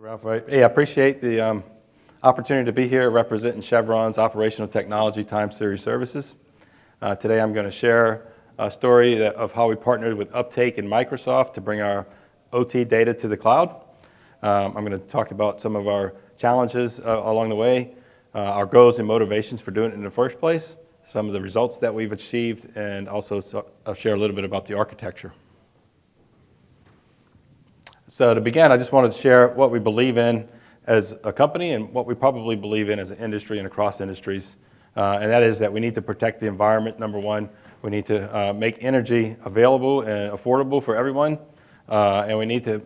Ralph. Hey, I appreciate the opportunity to be here representing Chevron's operational technology time series services. Today I'm going to share a story of how we partnered with Uptake and Microsoft to bring our OT data to the cloud. I'm going to talk about some of our challenges along the way, our goals and motivations for doing it in the first place, some of the results that we've achieved, and also I'll share a little bit about the architecture. So to begin, I just wanted to share what we believe in as a company and what we probably believe in as an industry and across industries. And that is that we need to protect the environment, number one. We need to make energy available and affordable for everyone. And we need to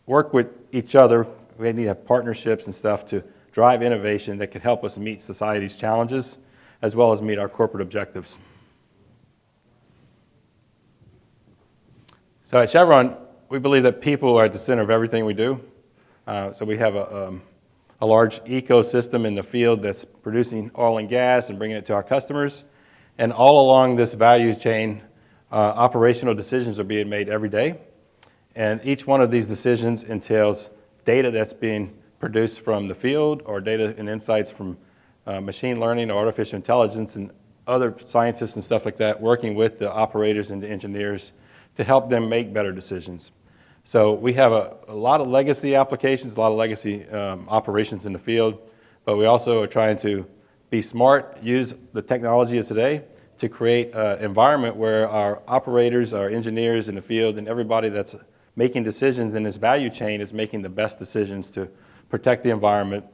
work with each other. We need to have partnerships and stuff to drive innovation that can help us meet society's challenges as well as meet our corporate objectives. So at Chevron, we believe that people are at the center of everything we do. So we have a large ecosystem in the field that's producing oil and gas and bringing it to our customers. And all along this value chain, operational decisions are being made every day. And each one of these decisions entails data that's being produced from the field or data and insights from machine learning or artificial intelligence and other scientists and stuff like that working with the operators and the engineers to help them make better decisions. So we have a lot of legacy applications, a lot of legacy operations in the field, but we also are trying to be smart, use the technology of today to create an environment where our operators, our engineers in the field, and everybody that's making decisions in this value chain is making the best decisions to protect the environment,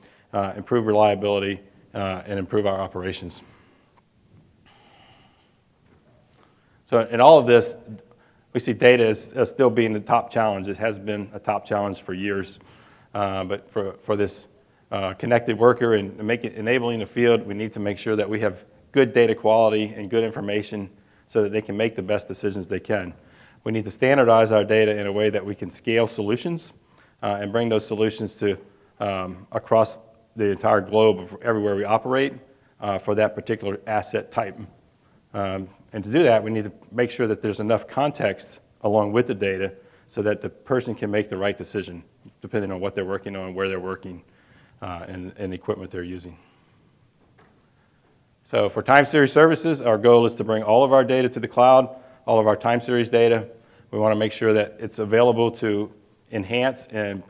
improve reliability, and improve our operations. So in all of this, we see data as still being the top challenge. It has been a top challenge for years. But for this connected worker and enabling the field, we need to make sure that we have good data quality and good information so that they can make the best decisions they can. We need to standardize our data in a way that we can scale solutions and bring those solutions to across the entire globe of everywhere we operate for that particular asset type. And to do that, we need to make sure that there's enough context along with the data so that the person can make the right decision, depending on what they're working on, where they're working, and the equipment they're using. So for time series services, our goal is to bring all of our data to the cloud, all of our time series data. We want to make sure that it's available to enhance and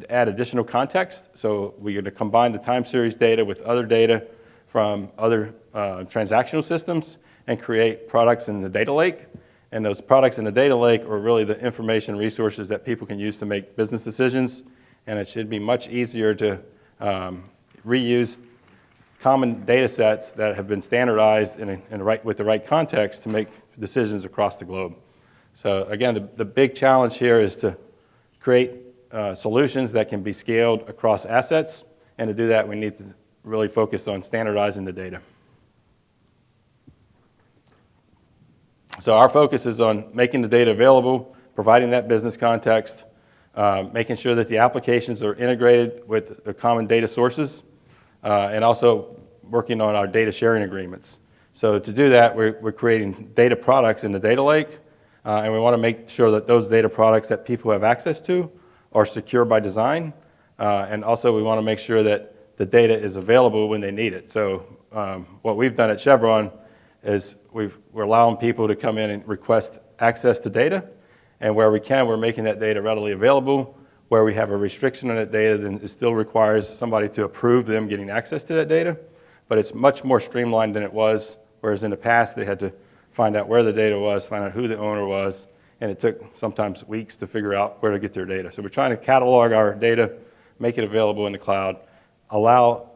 add additional context. So we're going to combine the time series data with other data from other transactional systems and create products in the data lake. And those products in the data lake are really the information resources that people can use to make business decisions. And it should be much easier to reuse common data sets that have been standardized with the right context to make decisions across the globe. So again, the big challenge here is to create solutions that can be scaled across assets. And to do that, we need to really focus on standardizing the data. So our focus is on making the data available, providing that business context, making sure that the applications are integrated with the common data sources, and also working on our data sharing agreements. So to do that, we're creating data products in the data lake, and we want to make sure that those data products that people have access to are secure by design, and also we want to make sure that the data is available when they need it. So what we've done at Chevron is we're allowing people to come in and request access to data, and where we can, we're making that data readily available. Where we have a restriction on that data, then it still requires somebody to approve them getting access to that data, but it's much more streamlined than it was, whereas in the past they had to find out where the data was, find out who the owner was, and it took sometimes weeks to figure out where to get their data. So we're trying to catalog our data, make it available in the cloud, allow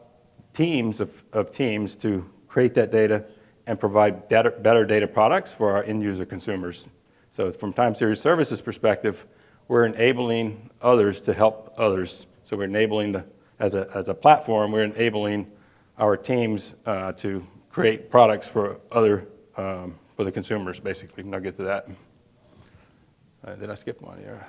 teams of teams to create that data and provide better data products for our end user consumers. So from time series services perspective, we're enabling others to help others. So we're enabling, as a platform, we're enabling our teams to create products for for the consumers, basically. And I'll get to that. Did I skip one here?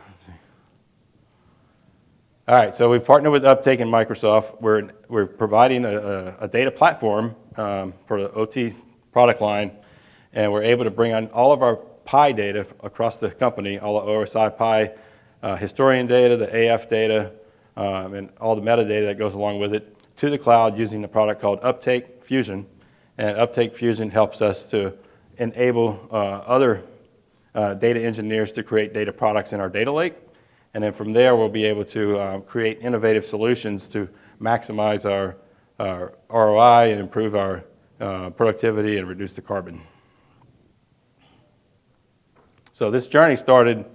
All right, so we've partnered with Uptake and Microsoft. We're providing a data platform for the OT product line, and we're able to bring on all of our PI data across the company, all the OSI PI historian data, the AF data, and all the metadata that goes along with it to the cloud using a product called Uptake Fusion. And Uptake Fusion helps us to enable other data engineers to create data products in our data lake. And then from there, we'll be able to create innovative solutions to maximize our ROI and improve our productivity and reduce the carbon. So this journey started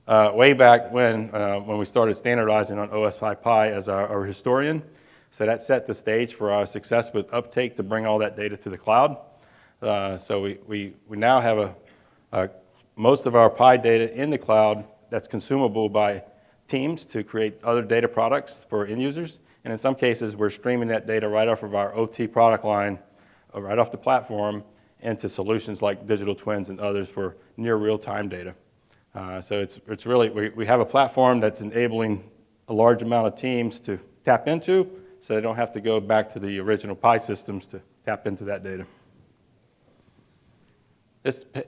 way back when we started standardizing on OSI Pi as our historian. So that set the stage for our success with Uptake to bring all that data to the cloud. So we now have most of our Pi data in the cloud that's consumable by teams to create other data products for end users. And in some cases, we're streaming that data right off of our OT product line, right off the platform, into solutions like digital twins and others for near real-time data. So it's really, we have a platform that's enabling a large amount of teams to tap into, so they don't have to go back to the original Pi systems to tap into that data.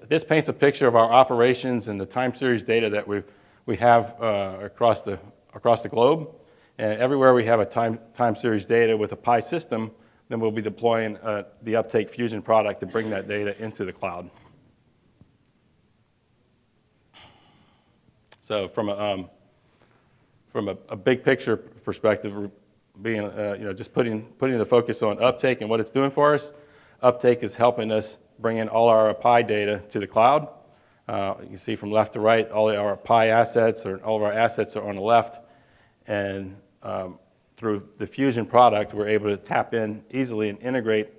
This paints a picture of our operations and the time series data that we have across the globe. And everywhere we have a time series data with a Pi system, then we'll be deploying the Uptake Fusion product to bring that data into the cloud. So from a big picture perspective, being just putting the focus on Uptake and what it's doing for us, Uptake is helping us bring in all our Pi data to the cloud. You can see from left to right, all our Pi assets, or all of our assets are on the left. And through the Fusion product, we're able to tap in easily and integrate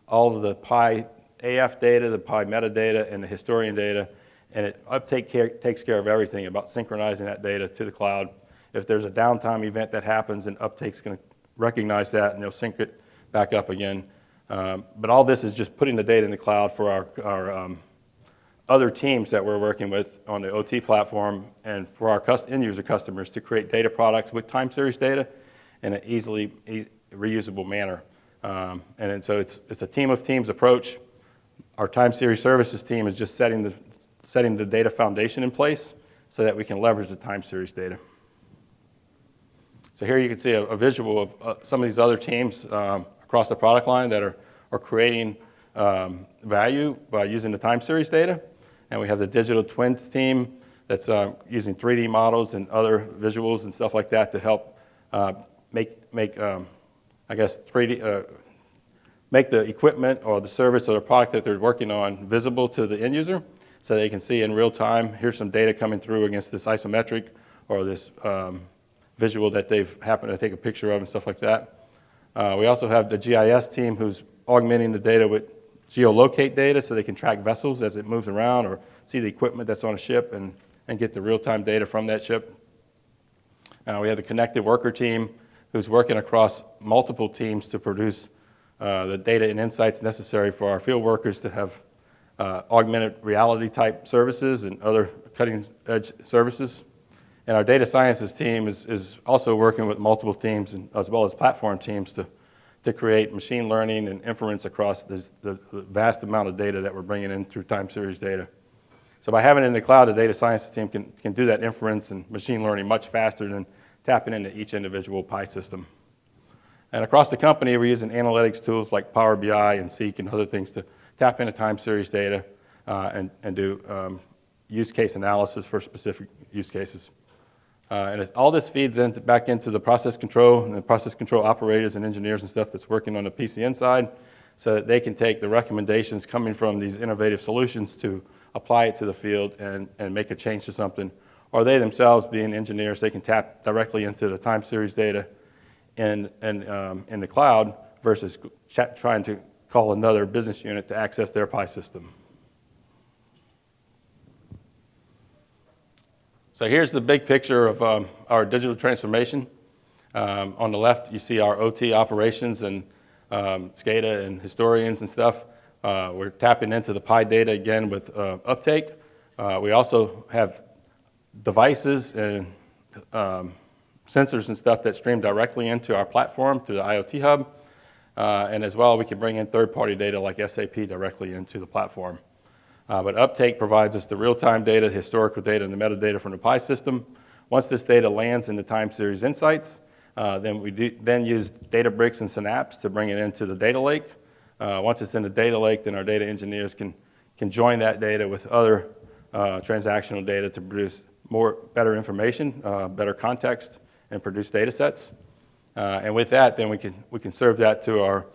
all of the Pi AF data, the Pi metadata, and the historian data. And Uptake takes care of everything about synchronizing that data to the cloud. If there's a downtime event that happens, then Uptake's going to recognize that, and they'll sync it back up again. But all this is just putting the data in the cloud for our other teams that we're working with on the OT platform and for our end user customers to create data products with time series data in an easily reusable manner. And so it's a team of teams approach. Our time series services team is just setting the data foundation in place so that we can leverage the time series data. So here you can see a visual of some of these other teams across the product line that are creating value by using the time series data. And we have the digital twins team that's using 3D models and other visuals and stuff like that to help make the equipment or the service or the product that they're working on visible to the end user, so they can see in real time, here's some data coming through against this isometric or this visual that they've happened to take a picture of and stuff like that. We also have the GIS team who's augmenting the data with geolocate data so they can track vessels as it moves around or see the equipment that's on a ship and get the real-time data from that ship. We have the connected worker team who's working across multiple teams to produce the data and insights necessary for our field workers to have augmented reality type services and other cutting edge services. And our data sciences team is also working with multiple teams and, as well as platform teams to create machine learning and inference across the vast amount of data that we're bringing in through time series data. So by having it in the cloud, the data sciences team can do that inference and machine learning much faster than tapping into each individual Pi system. And across the company, we're using analytics tools like Power BI and Seek and other things to tap into time series data and do use case analysis for specific use cases. And all this feeds back into the process control and the process control operators and engineers and stuff that's working on the PCN side so that they can take the recommendations coming from these innovative solutions to apply it to the field and make a change to something. Or they themselves, being engineers, they can tap directly into the time series data in the cloud versus trying to call another business unit to access their Pi system. So here's the big picture of our digital transformation. On the left, you see our OT operations and SCADA and historians and stuff. We're tapping into the Pi data again with Uptake. We also have devices and sensors and stuff that stream directly into our platform through the IoT hub. And as well, we can bring in third-party data like SAP directly into the platform. But Uptake provides us the real-time data, historical data, and the metadata from the Pi system, Once this data lands in the time series insights, then we then use Databricks and Synapse to bring it into the data lake. Once it's in the data lake, then our data engineers can join that data with other transactional data to produce better information, better context, and produce data sets. And with that, then we can serve that to our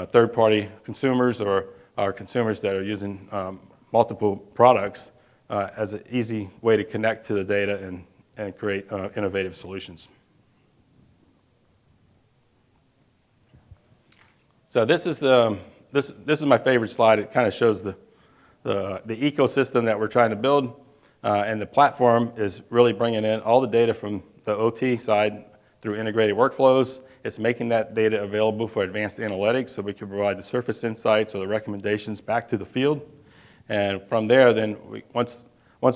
third-party consumers or our consumers that are using multiple products as an easy way to connect to the data and create innovative solutions. So this is my favorite slide. It kind of shows the ecosystem that we're trying to build, and the platform is really bringing in all the data from the OT side through integrated workflows. It's making that data available for advanced analytics so we can provide the surface insights or the recommendations back to the field. And from there, then once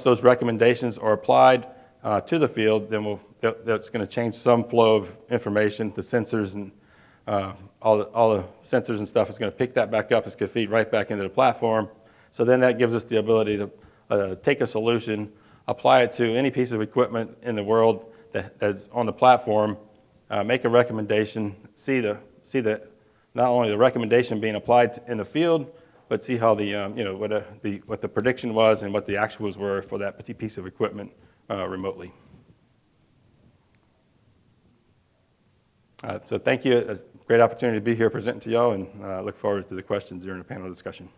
those recommendations are applied to the field, then that's going to change some flow of information. The sensors and all the sensors and stuff is going to pick that back up. It's going to feed right back into the platform. So then that gives us the ability to take a solution, apply it to any piece of equipment in the world that's on the platform, make a recommendation, see not only the recommendation being applied in the field, but see how what the prediction was and what the actuals were for that piece of equipment remotely. So thank you. It's a great opportunity to be here presenting to y'all, and look forward to the questions during the panel discussion.